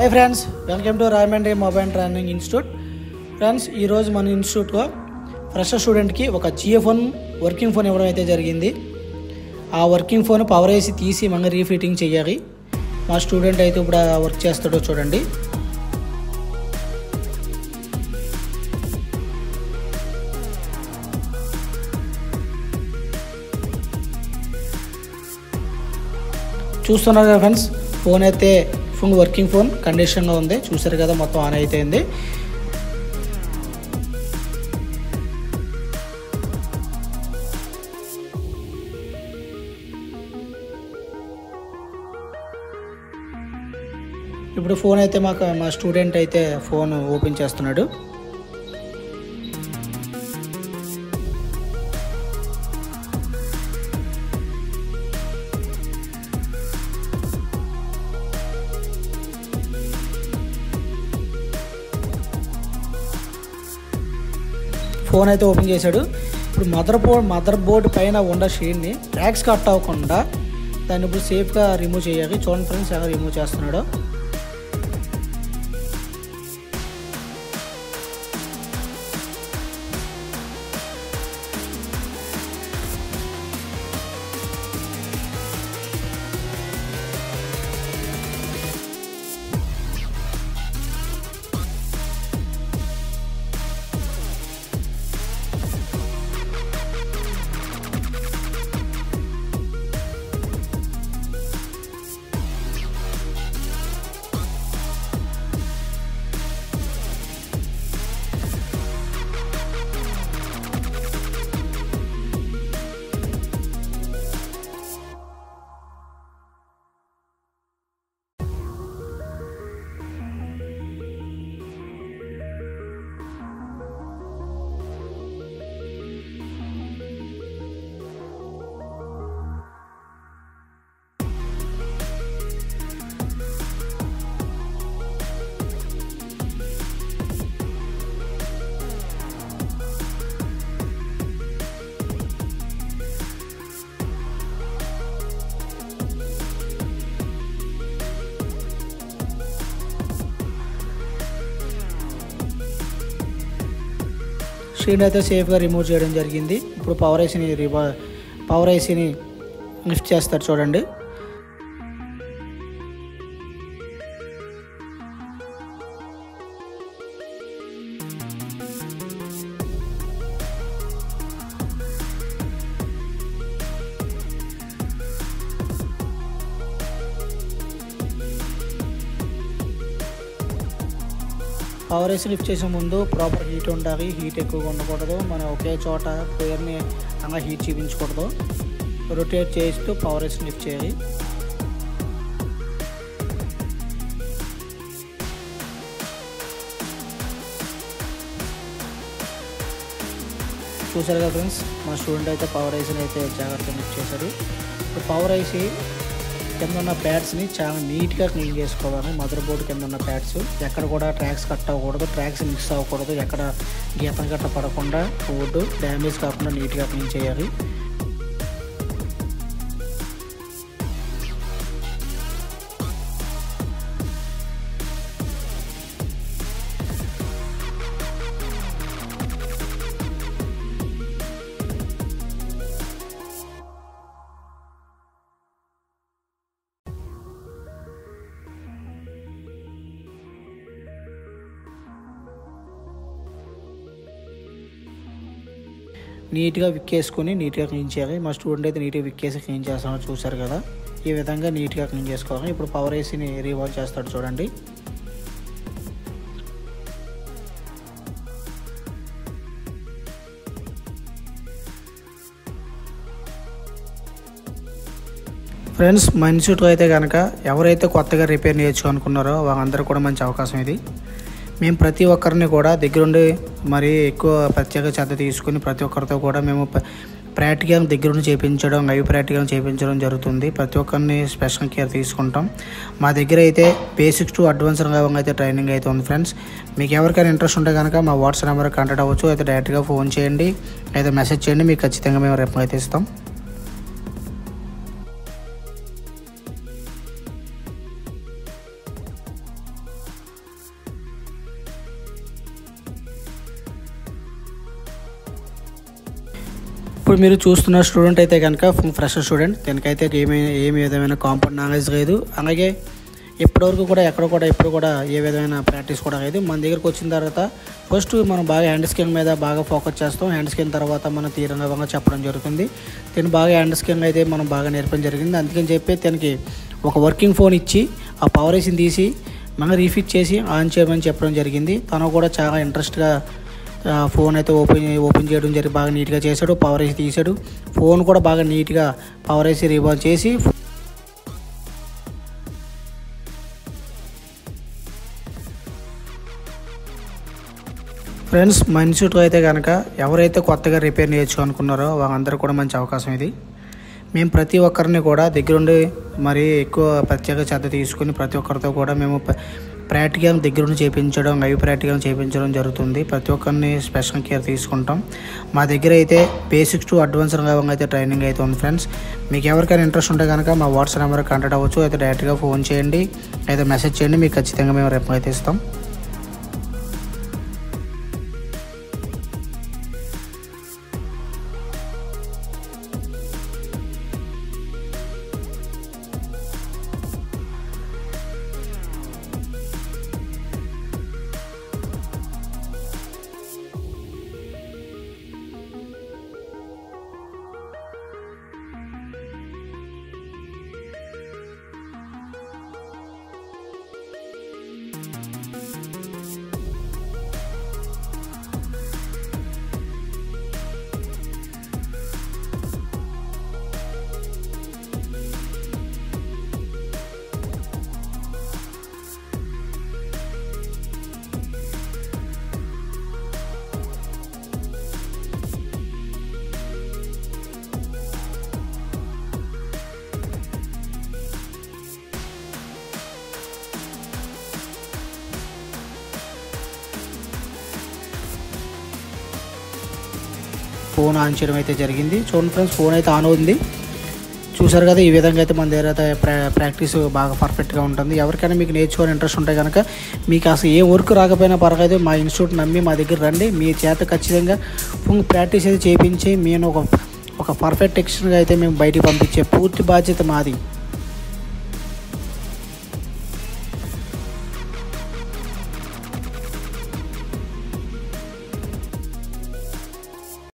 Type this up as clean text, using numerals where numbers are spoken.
Hi friends, welcome to Rajahmundry mobile training institute. Friends मन institute को fresher student की GF1 working phone इव्वडम जरिगिंदी। आ वर्किंग फोन पवर ऐसी तीसी मंग रीफिटिंग चेयाली। మా స్టూడెంట్ అయితే ఇప్పుడు వర్క్ చేస్తాడో చూడండి। చూస్తున్నారు కదా ఫ్రెండ్స్, ఫోన్ అయితే ఫుల్ వర్కింగ్ ఫోన్ కండిషన్ లో ఉంది। చూసారు కదా మొత్తం ఆన్ అయిపోయింది। ఇప్పుడు ఫోన్ అయితే మా స్టూడెంట్ అయితే ఫోన్ ఓపెన్ చేస్తున్నాడు। ఫోన్ అయితే ఓపెన్ చేశాడు। ఇప్పుడు మదర్ బోర్డ్ పైన ఉన్న షీట్ని ట్రాక్స్ కట్ అవ్వకుండా దాన్ని ఇప్పుడు సేఫ్గా రిమూవ్ చేయాలి। చూడండి ఫ్రెండ్స్ ఎలా రిమూవ్ చేస్తున్నాడో। స్క్రీన్ అయితే సేఫ్గా రిమూవ్ చేయడం జరిగింది। ఇప్పుడు పవర్ ఐసీని లిఫ్ట్ చేస్తారు చూడండి। పవర్ ఐసీ లిఫ్ట్ చేసే ముందు ప్రాపర్ హీట్ ఉండాలి। హీట్ ఎక్కువగా ఉండకూడదు। మనం ఒకే చోట ప్లేయర్ని అలా హీట్ చూపించకూడదు। రొటేట్ చేస్తూ పవర్ ఐసీ లిఫ్ట్ చేయాలి। చూసారు కదా ఫ్రెండ్స్, మా స్టూడెంట్ అయితే పవర్ ఐసీని అయితే జాగ్రత్తగా లిఫ్ట్ చేశారు। ఇప్పుడు పవర్ ఐసీ కింద ఉన్న ప్యాడ్స్ని చాలా నీట్గా క్లీన్ చేసుకోవాలి। మదర్ బోర్డు కింద ఉన్న ప్యాడ్స్ ఎక్కడ కూడా ట్రాక్స్ కట్ అవ్వకూడదు, ట్రాక్స్ మిక్స్ అవ్వకూడదు, ఎక్కడ గీతం గట్ట పడకుండా బోర్డు డ్యామేజ్ కాకుండా నీట్గా క్లీన్ చేయాలి। నీట్గా విక్కేసుకొని నీట్గా క్లీన్ చేయాలి। మా స్టూడెంట్ అయితే నీట్గా విక్కేసి క్లీన్ చేస్తామో చూసారు కదా, ఈ విధంగా నీట్గా క్లీన్ చేసుకోవాలి। ఇప్పుడు పవర్ ఐసీని రీవాల్వ్ చేస్తాడు చూడండి। ఫ్రెండ్స్, మా ఇన్స్టిట్యూట్లో అయితే కనుక ఎవరైతే కొత్తగా రిపేర్ నేర్చుకోనుకున్నారో వాళ్ళందరూ కూడా మంచి అవకాశం ఇది। మేము ప్రతి ఒక్కరిని కూడా దగ్గరుండి మరీ ఎక్కువ ప్రత్యేక శ్రద్ధ తీసుకుని ప్రతి ఒక్కరితో కూడా మేము ప్రాక్టికల్ దగ్గరుండి చేయించడం, లైవ్ ప్రాక్టికల్ చేయించడం జరుగుతుంది। ప్రతి ఒక్కరిని స్పెషల్ కేర్ తీసుకుంటాం। మా దగ్గర అయితే బేసిక్స్ టు అడ్వాన్స్డ్ లెవెల్ అయితే ట్రైనింగ్ అయితే ఉంది ఫ్రెండ్స్। మీకు ఎవరికైనా ఇంట్రెస్ట్ ఉంటే కనుక మా వాట్సాప్ నెంబర్ కాంటాక్ట్ అవ్వచ్చు, అయితే డైరెక్ట్గా ఫోన్ చేయండి, అయితే మెసేజ్ చేయండి, మీకు ఖచ్చితంగా మేము రిప్లై అయితే ఇస్తాం। ఇప్పుడు మీరు చూస్తున్న స్టూడెంట్ అయితే కనుక ఫ్రెషర్ స్టూడెంట్, దీనికైతే ఏమి విధమైన కాంపౌండ్ నాలెడ్జ్ లేదు. అలాగే ఇప్పటివరకు కూడా ఎప్పుడు కూడా ఏ విధమైన ప్రాక్టీస్ కూడా లేదు. మన దగ్గరికి వచ్చిన తర్వాత ఫస్ట్ మనం బాగా హ్యాండ్ స్కిల్ మీద బాగా ఫోకస్ చేస్తాం. హ్యాండ్ స్కిల్ తర్వాత మనం తీరంగా చెప్పడం జరుగుతుంది. దీన్ని బాగా హ్యాండ్ స్కిల్ అయితే మనం బాగా నేర్పడం జరిగింది. అందుకని చెప్పి దీనికి ఒక వర్కింగ్ ఫోన్ ఇచ్చి ఆ పవర్ ఏసీని తీసి మనం రీఫిట్ చేసి ఆన్ చేయమని చెప్పడం జరిగింది. తను కూడా చాలా ఇంట్రెస్ట్గా ఫోన్ అయితే ఓపెన్ చేయడం జరిగి బాగా నీట్గా చేశాడు. పవర్ ఏసీ తీసాడు. ఫోన్ కూడా బాగా నీట్గా పవర్ ఏసీ రీబాల్ చేసి ఫ్రెండ్స్, మైన్స్యూట్ అయితే కనుక ఎవరైతే కొత్తగా రిపేర్ నేర్చుకోనుకున్నారో వాళ్ళందరూ కూడా మంచి అవకాశం ఇది. మేము ప్రతి ఒక్కరిని కూడా దగ్గరుండి మరి ఎక్కువ ప్రత్యేక శ్రద్ధ తీసుకుని ప్రతి ఒక్కరితో కూడా మేము ప్రాక్టికల్ దగ్గరుండి చేయించడం, లైవ్ ప్రాక్టికల్ చేయించడం జరుగుతుంది. ప్రతి ఒక్కరిని స్పెషల్ కేర్ తీసుకుంటాం. మా దగ్గర అయితే బేసిక్స్ టు అడ్వాన్స్డ్ అయితే ట్రైనింగ్ అయితే ఉంది ఫ్రెండ్స్. మీకు ఎవరికైనా ఇంట్రెస్ట్ ఉంటే కనుక మా వాట్సాప్ నెంబర్ కాంటాక్ట్ అవ్వచ్చు. అయితే డైరెక్ట్గా ఫోన్ చేయండి, అయితే మెసేజ్ చేయండి. మీకు ఖచ్చితంగా మేము రిప్లై అయితే ఇస్తాం. ఫోన్ ఆన్ చేయడం అయితే జరిగింది. చూడండి ఫ్రెండ్స్, ఫోన్ అయితే ఆన్ అవుతుంది. చూసారు కదా, ఈ విధంగా అయితే మన దగ్గర అయితే ప్రాక్టీస్ బాగా పర్ఫెక్ట్గా ఉంటుంది. ఎవరికైనా మీకు నేర్చుకోని ఇంట్రెస్ట్ ఉంటే కనుక మీకు అసలు ఏ వర్క్ రాకపోయినా పర్వాలేదు, మా ఇన్స్టిట్యూట్ నమ్మి మా దగ్గర రండి. మీ చేత ఖచ్చితంగా ప్రాక్టీస్ అయితే చేయించి మేము ఒక పర్ఫెక్ట్ టెక్స్చర్గా అయితే మేము బయటికి పంపించే పూర్తి బాధ్యత మాది.